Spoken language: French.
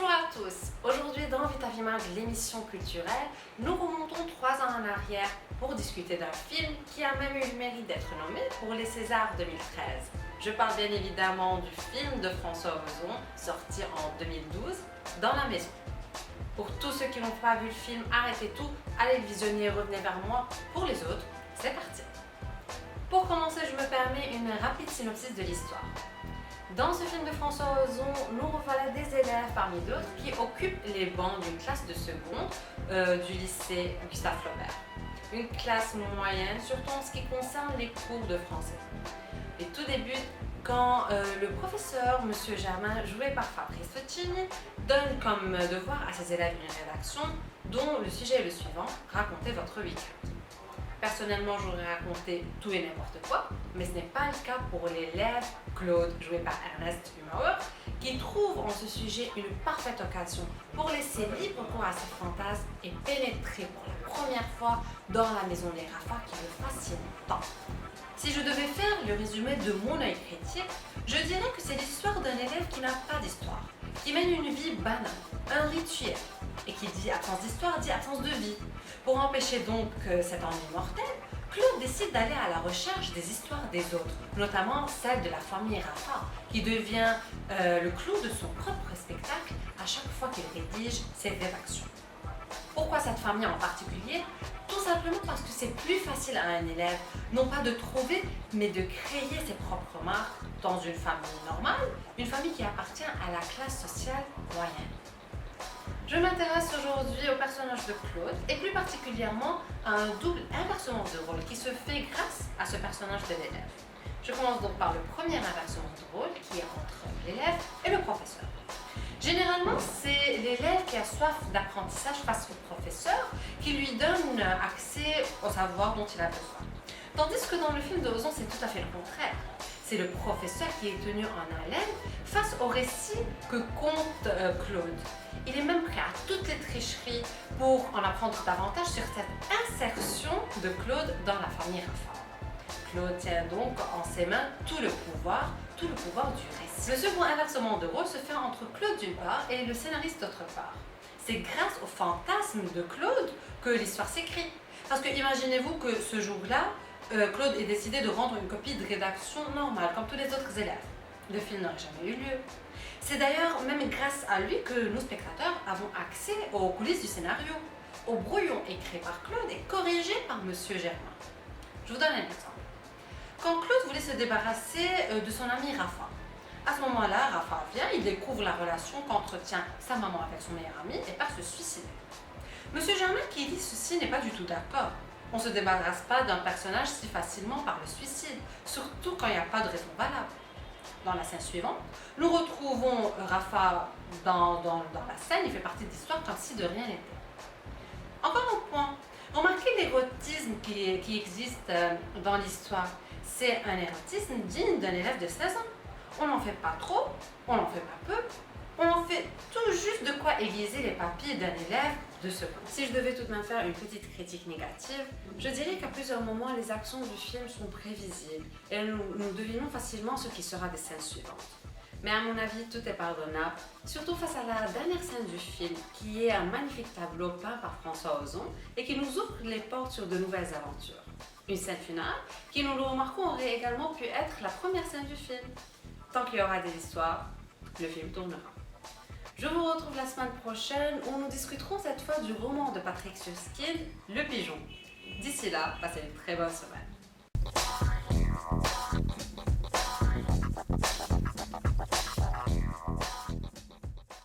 Bonjour à tous, aujourd'hui dans Vitavimage, l'émission culturelle, nous remontons 3 ans en arrière pour discuter d'un film qui a même eu le mérite d'être nommé pour les Césars 2013. Je parle bien évidemment du film de François Ozon, sorti en 2012, Dans la maison. Pour tous ceux qui n'ont pas vu le film, arrêtez tout, allez le visionner et revenez vers moi. Pour les autres, c'est parti. Pour commencer, je me permets une rapide synopsis de l'histoire. Dans ce film de François Ozon, nous revoilà des élèves parmi d'autres qui occupent les bancs d'une classe de seconde du lycée Gustave Flaubert. Une classe moyenne, surtout en ce qui concerne les cours de français. Et tout débute quand le professeur, M. Germain, joué par Fabrice Luchini, donne comme devoir à ses élèves une rédaction dont le sujet est le suivant: racontez votre week-end. Personnellement, j'aurais raconté tout et n'importe quoi, mais ce n'est pas le cas pour l'élève Claude, joué par Ernest Humauer, qui trouve en ce sujet une parfaite occasion pour laisser libre cours à ses fantasmes et pénétrer pour la première fois dans la maison des Rafa qui le fascine tant. Si je devais faire le résumé de mon œil critique, je dirais que c'est l'histoire d'un élève qui n'a pas d'histoire, qui mène une vie banale, un rituel, et qui dit absence d'histoire dit absence de vie. Pour empêcher donc cet ennui mortel, Claude décide d'aller à la recherche des histoires des autres, notamment celle de la famille Rafa, qui devient le clou de son propre spectacle à chaque fois qu'il rédige ses rédactions. Pourquoi cette famille en particulier? Tout simplement parce que c'est plus facile à un élève, non pas de trouver, mais de créer ses propres marques dans une famille normale, une famille qui appartient à la classe sociale moyenne. Je m'intéresse aujourd'hui au personnage de Claude et plus particulièrement à un double inversement de rôle qui se fait grâce à ce personnage de l'élève. Je commence donc par le premier inversement de rôle qui est entre l'élève et le professeur. Généralement, c'est l'élève qui a soif d'apprentissage face au professeur qui lui donne accès au savoir dont il a besoin. Tandis que dans le film de Ozon, c'est tout à fait le contraire. C'est le professeur qui est tenu en haleine face au récit que conte Claude. Il est même prêt à toutes les tricheries pour en apprendre davantage sur cette insertion de Claude dans la famille Rafa. Claude tient donc en ses mains tout le pouvoir du récit. Le second inversement de rôle se fait entre Claude d'une part et le scénariste d'autre part. C'est grâce au fantasme de Claude que l'histoire s'écrit. Parce que imaginez-vous que ce jour-là, Claude ait décidé de rendre une copie de rédaction normale, comme tous les autres élèves. Le film n'aurait jamais eu lieu. C'est d'ailleurs même grâce à lui que nous, spectateurs, avons accès aux coulisses du scénario, au brouillon écrit par Claude et corrigé par M. Germain. Je vous donne un exemple. Quand Claude voulait se débarrasser de son ami Rafa, à ce moment-là, Rafa vient, il découvre la relation qu'entretient sa maman avec son meilleur ami et part se suicider. M. Germain qui dit ceci n'est pas du tout d'accord. On ne se débarrasse pas d'un personnage si facilement par le suicide, surtout quand il n'y a pas de raison valable. Dans la scène suivante, nous retrouvons Rafa dans la scène, il fait partie de l'histoire comme si de rien n'était. Encore un point, remarquez l'érotisme qui existe dans l'histoire. C'est un érotisme digne d'un élève de 16 ans. On n'en fait pas trop, on n'en fait pas peu, on en fait tout juste de quoi aiguiser les papilles d'un élève de seconde. Si je devais tout de même faire une petite critique négative, je dirais qu'à plusieurs moments, les actions du film sont prévisibles et nous devinons facilement ce qui sera des scènes suivantes. Mais à mon avis, tout est pardonnable, surtout face à la dernière scène du film, qui est un magnifique tableau peint par François Ozon et qui nous ouvre les portes sur de nouvelles aventures. Une scène finale qui, nous le remarquons, aurait également pu être la première scène du film. Tant qu'il y aura des histoires, le film tournera. Je vous retrouve la semaine prochaine où nous discuterons cette fois du roman de Patrick Suskind, Le Pigeon. D'ici là, passez une très bonne semaine.